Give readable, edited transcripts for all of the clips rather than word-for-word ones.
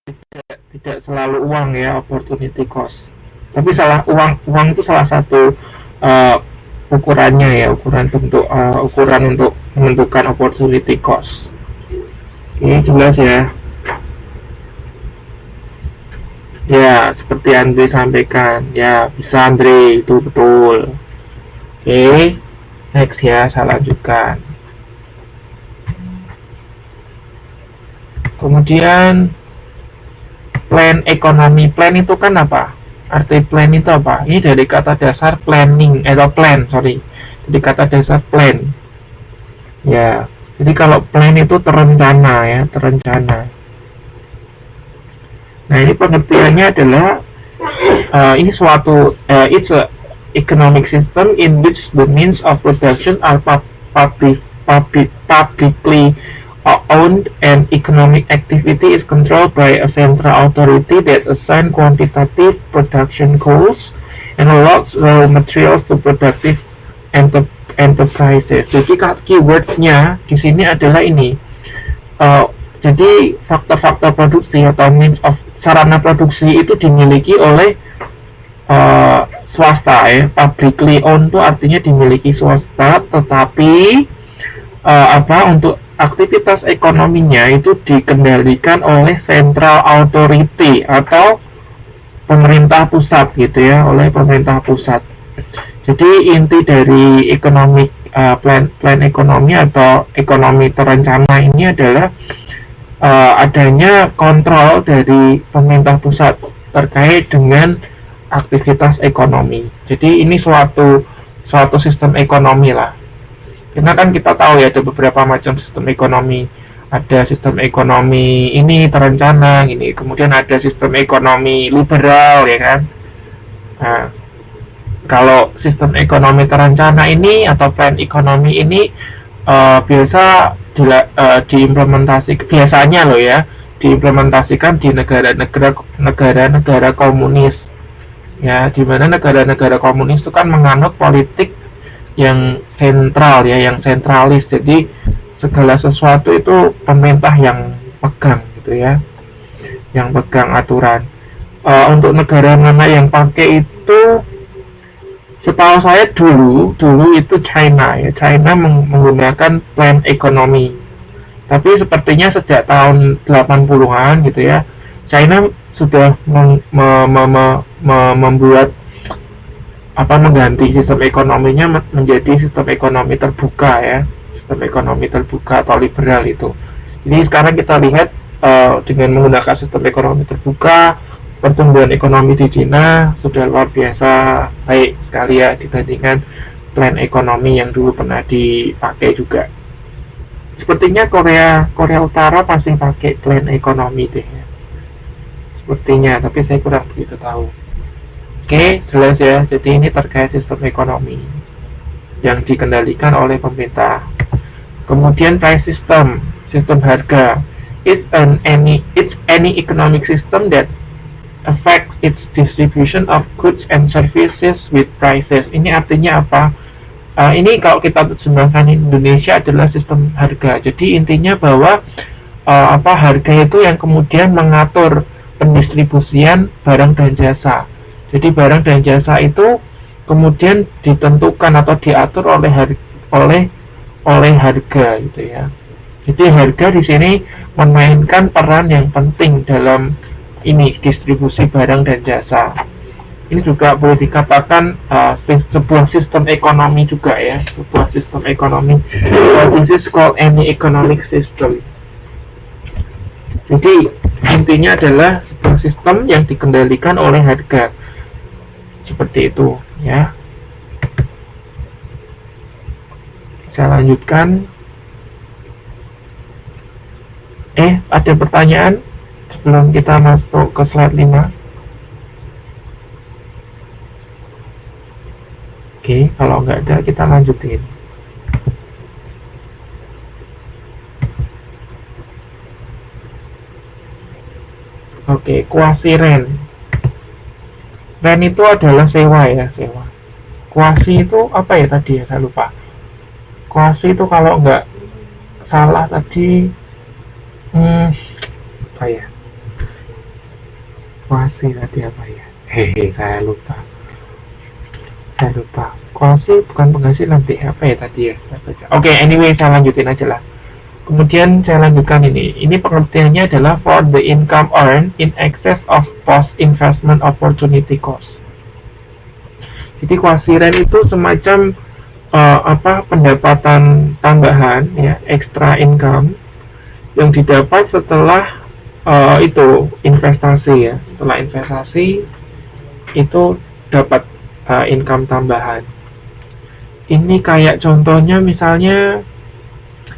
tidak selalu uang ya, opportunity cost. Tapi uang itu salah satu uh, ukurannya ya, ukuran untuk menentukan opportunity cost. Oke, jelas ya. Ya, seperti Andre sampaikan. Ya, bisa Andre, itu betul. Oke, next ya, saya lanjutkan. Kemudian plan ekonomi. Plan itu kan apa? Arti plan itu apa? Ini dari kata dasar planning atau plan, sorry. Jadi kata dasar plan. Ya, jadi kalau plan itu terencana ya, terencana. Nah, ini pengertiannya adalah ini it's a economic system in which the means of production are publicly owned and economic activity is controlled by a central authority that assign quantitative production goals and allows raw materials to productive enterprises. Jadi keywordsnya di sini adalah ini. Jadi faktor-faktor produksi atau means of sarana produksi itu dimiliki oleh swasta ya. Publicly owned itu artinya dimiliki swasta, tetapi untuk aktivitas ekonominya itu dikendalikan oleh central authority atau pemerintah pusat gitu ya, oleh pemerintah pusat. Jadi inti dari plan ekonomi atau ekonomi terencana ini adalah adanya kontrol dari pemerintah pusat terkait dengan aktivitas ekonomi. Jadi ini suatu sistem ekonomi lah. Karena kan kita tahu ya ada beberapa macam sistem ekonomi. Ada sistem ekonomi ini terencana, gini. Kemudian ada sistem ekonomi liberal ya kan. Nah, kalau sistem ekonomi terencana ini atau plan ekonomi ini biasa biasanya loh ya, diimplementasikan di negara-negara komunis ya, di mana negara-negara komunis itu kan menganut politik yang sentral ya, yang sentralis. Jadi segala sesuatu itu pemerintah yang pegang gitu ya, yang pegang aturan. Untuk negara mana yang pakai itu, setahu saya dulu itu China ya. China menggunakan plan ekonomi. Tapi sepertinya sejak tahun 80-an gitu ya, China sudah membuat mengganti sistem ekonominya menjadi sistem ekonomi terbuka ya, sistem ekonomi terbuka atau liberal itu. Jadi sekarang kita lihat dengan menggunakan sistem ekonomi terbuka, pertumbuhan ekonomi di Cina sudah luar biasa baik sekali ya dibandingkan plan ekonomi yang dulu pernah dipakai juga. Sepertinya Korea Utara pasti pakai plan ekonomi deh ya. Sepertinya, tapi saya kurang begitu tahu. Oke, jelas ya. Jadi ini terkait sistem ekonomi yang dikendalikan oleh pemerintah. Kemudian price system, sistem harga. It's any economic system that affects its distribution of goods and services with prices. Ini artinya apa? Ini kalau kita terjemahkan Indonesia adalah sistem harga. Jadi intinya bahwa harga itu yang kemudian mengatur pendistribusian barang dan jasa. Jadi barang dan jasa itu kemudian ditentukan atau diatur oleh harga gitu ya. Jadi harga di sini memainkan peran yang penting dalam ini distribusi barang dan jasa. Ini juga boleh dikatakan sebuah sistem ekonomi juga ya, sebuah sistem ekonomi. This is called any economic system. Jadi intinya adalah sebuah sistem yang dikendalikan oleh harga, seperti itu ya. Saya lanjutkan. Ada pertanyaan sebelum kita masuk ke slide 5? Oke, kalau nggak ada kita lanjutin. Oke, kuasi rent. Rent itu adalah sewa ya, sewa. Kuasi itu apa ya tadi ya, saya lupa. Kuasi itu kalau nggak salah tadi apa ya? Kuasi tadi apa ya? Hehe, saya lupa. Kuasi bukan penghasilan nanti apa ya tadi ya? Oke, anyway saya lanjutin aja lah. Kemudian saya lanjutkan ini. Ini pengertiannya adalah for the income earned in excess of post investment opportunity cost. Jadi kuasi rent itu semacam pendapatan tambahan ya, extra income yang didapat setelah itu investasi ya. Setelah investasi itu dapat income tambahan. Ini kayak contohnya misalnya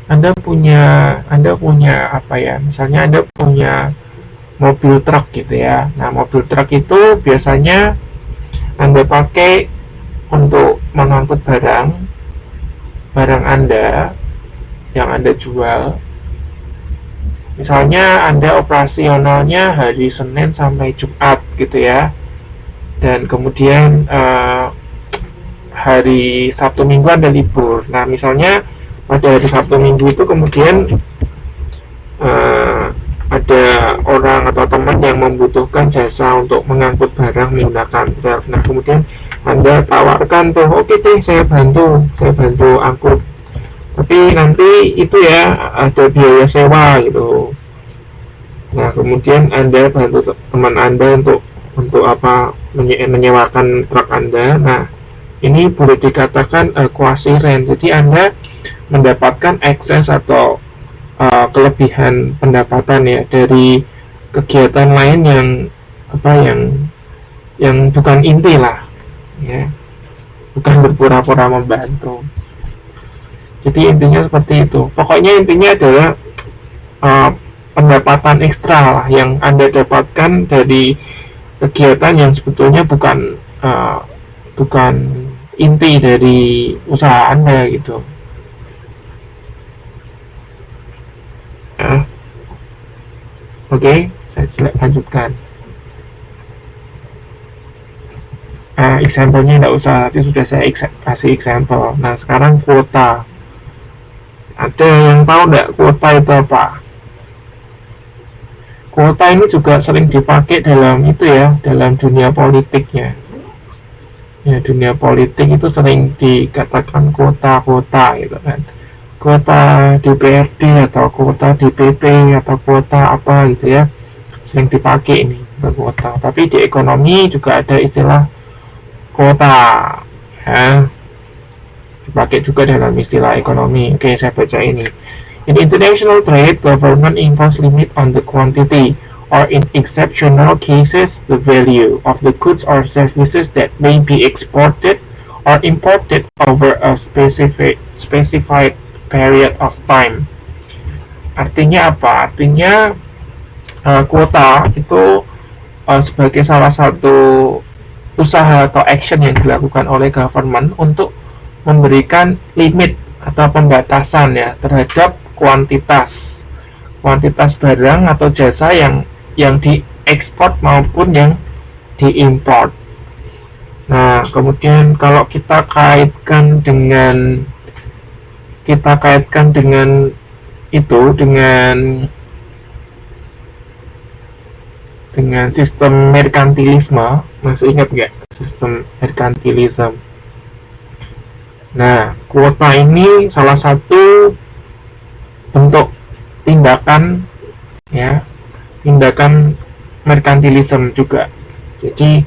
Anda punya apa ya? Misalnya Anda punya mobil truk gitu ya. Nah, mobil truk itu biasanya Anda pakai untuk mengangkut barang Anda yang Anda jual. Misalnya Anda operasionalnya hari Senin sampai Jumat gitu ya. Dan kemudian hari Sabtu Minggu Anda libur. Nah, misalnya pada hari Sabtu Minggu itu kemudian ada orang atau teman yang membutuhkan jasa untuk mengangkut barang menggunakan truk. Nah, kemudian Anda tawarkan tuh, oke deh, saya bantu angkut. Tapi nanti itu ya ada biaya sewa gitu. Nah, kemudian Anda bantu teman Anda untuk apa, menyewakan truk Anda. Nah, ini boleh dikatakan quasi rent. Jadi Anda mendapatkan ekses atau kelebihan pendapatan ya dari kegiatan lain yang bukan inti lah ya, bukan berpura-pura membantu. Jadi intinya seperti itu. Pokoknya intinya adalah pendapatan ekstra lah yang Anda dapatkan dari kegiatan yang sebetulnya bukan inti dari usaha Anda gitu. Oke, saya lanjutkan. Example-nya tidak usah, nanti sudah saya kasih example. Nah, sekarang kuota. Ada yang tahu nggak kuota itu apa? Kuota ini juga sering dipakai dalam dunia politiknya. Ya, dunia politik itu sering dikatakan kuota gitu kan. Kuota DPRD atau kuota DPP atau kuota apa gitu ya, sering dipakai ini untuk kuota. Tapi di ekonomi juga ada istilah kuota ya, dipakai juga dalam istilah ekonomi. Oke, saya baca ini. In international trade, government impose limit on the quantity or in exceptional cases the value of the goods or services that may be exported or imported over a specified period of time. Artinya apa? Artinya kuota itu sebagai salah satu usaha atau action yang dilakukan oleh government untuk memberikan limit atau pembatasan ya terhadap kuantitas barang atau jasa yang diekspor maupun yang diimpor. Nah, kemudian kalau kita kaitkan dengan sistem merkantilisme, masih ingat nggak sistem merkantilisme? Nah, kuota ini salah satu bentuk tindakan merkantilisme juga. Jadi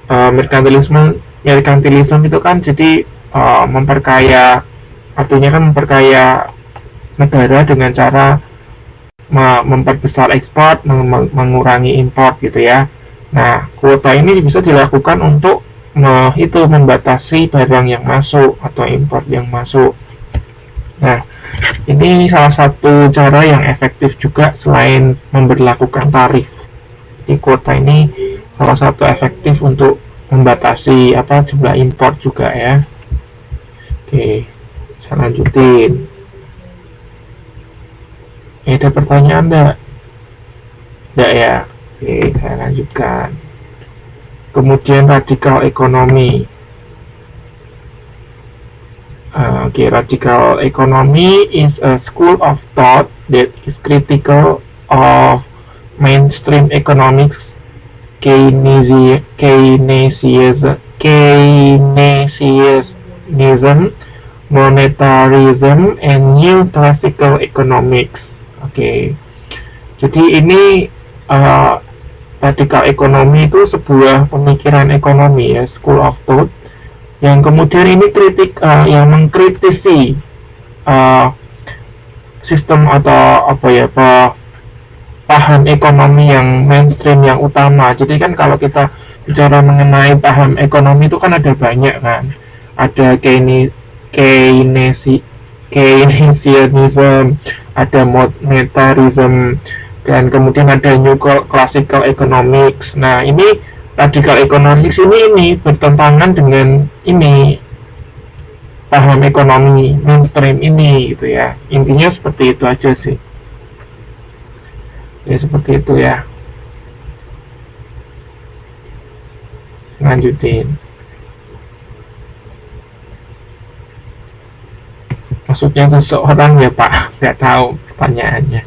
merkantilisme itu kan jadi memperkaya, artinya kan memperkaya negara dengan cara memperbesar ekspor, mengurangi impor gitu ya. Nah, kuota ini bisa dilakukan untuk membatasi barang yang masuk atau impor yang masuk. Nah, ini salah satu cara yang efektif juga selain memberlakukan tarif. Jadi kuota ini salah satu efektif untuk membatasi jumlah impor juga ya. Oke, saya lanjutin. Ada pertanyaan enggak? Enggak ya? Oke, saya lanjutkan. Kemudian radikal ekonomi. Radical economy is a school of thought that is critical of mainstream economics Keynesianism, monetarism, and new classical economics. Oke. Jadi ini radikal ekonomi itu sebuah pemikiran ekonomi ya, school of thought, yang kemudian ini yang mengkritisi sistem atau paham ekonomi yang mainstream, yang utama. Jadi kan kalau kita bicara mengenai paham ekonomi itu kan ada banyak kan, ada Keynesianism, ada monetarism, dan kemudian ada new classical economics. Nah, ini radikal economics ini bertentangan dengan ini paham ekonomi mainstream ini gitu ya. Intinya seperti itu aja sih. Ya seperti itu ya. Lanjutin. Maksudnya seseorang ya Pak, nggak tahu pertanyaannya.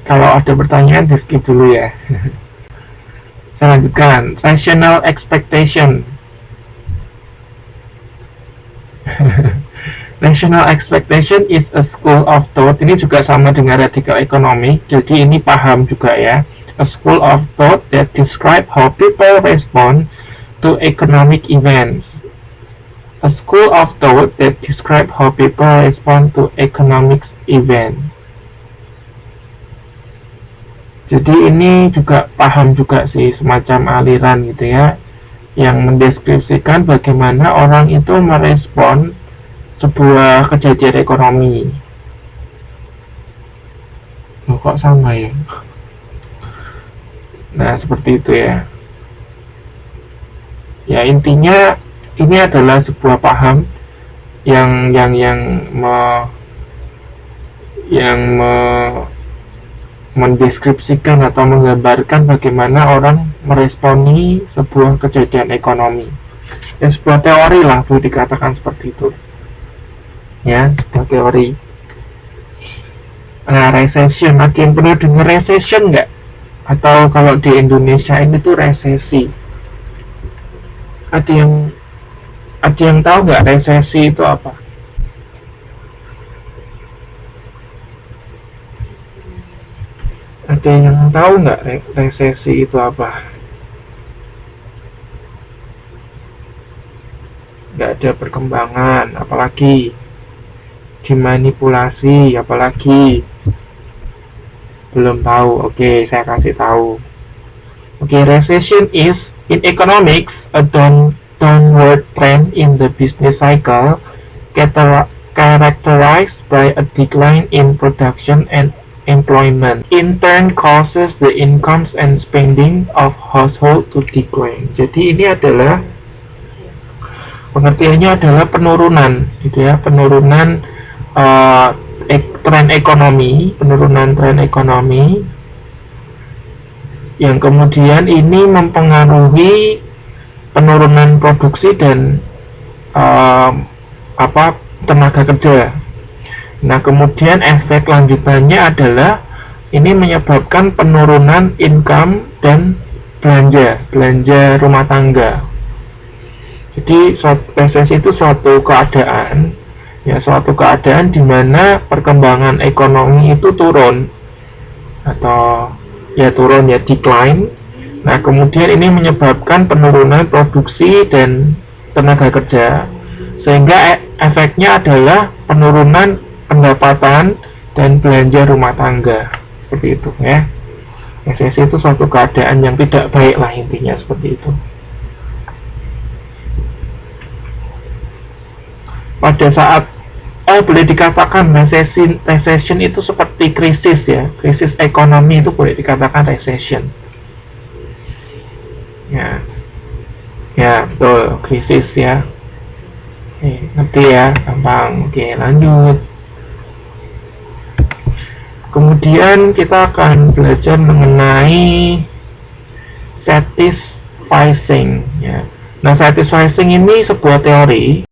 Kalau ada pertanyaan di skip dulu ya. Saya lanjutkan. Rational expectation. Rational expectation is a school of thought. Ini juga sama dengan radikal ekonomi. Jadi ini paham juga ya. A school of thought that describe how people respond to economic events. A school of thought that describe how people respond to economic events. Jadi ini juga paham juga sih, semacam aliran gitu ya, yang mendeskripsikan bagaimana orang itu merespon sebuah kejadian ekonomi. Loh, kok sama ya? Nah, seperti itu ya. Ya, intinya ini adalah sebuah paham yang mendeskripsikan atau menggambarkan bagaimana orang meresponi sebuah kejadian ekonomi. Ya, sebuah teori lah, boleh dikatakan seperti itu. Ya, sebuah teori. Nah, recession, ada yang pernah dengar recession nggak? Atau kalau di Indonesia ini tuh resesi. Ada yang tahu nggak resesi itu apa? Ada yang tahu nggak resesi itu apa? Nggak ada perkembangan, apalagi dimanipulasi, apalagi belum tahu. Oke, saya kasih tahu. Oke, recession is in economics a downward trend in the business cycle characterized by a decline in production and employment. In turn causes the incomes and spending of household to decline. Jadi ini adalah pengertiannya adalah penurunan, gitu ya, penurunan tren ekonomi yang kemudian ini mempengaruhi penurunan produksi dan tenaga kerja. Nah, kemudian efek lanjutannya adalah ini menyebabkan penurunan income dan belanja rumah tangga. Jadi resesi itu suatu keadaan di mana perkembangan ekonomi itu turun atau decline. Nah, kemudian ini menyebabkan penurunan produksi dan tenaga kerja, sehingga efeknya adalah penurunan pendapatan dan belanja rumah tangga. Seperti itu ya. Resesi itu suatu keadaan yang tidak baik lah, intinya seperti itu. Pada saat boleh dikatakan recession itu seperti krisis ya, krisis ekonomi itu boleh dikatakan recession. Ya betul, krisis ya. Ngerti ya, gampang. Oke, lanjut. Kemudian kita akan belajar mengenai satisficing ya. Nah, satisficing ini sebuah teori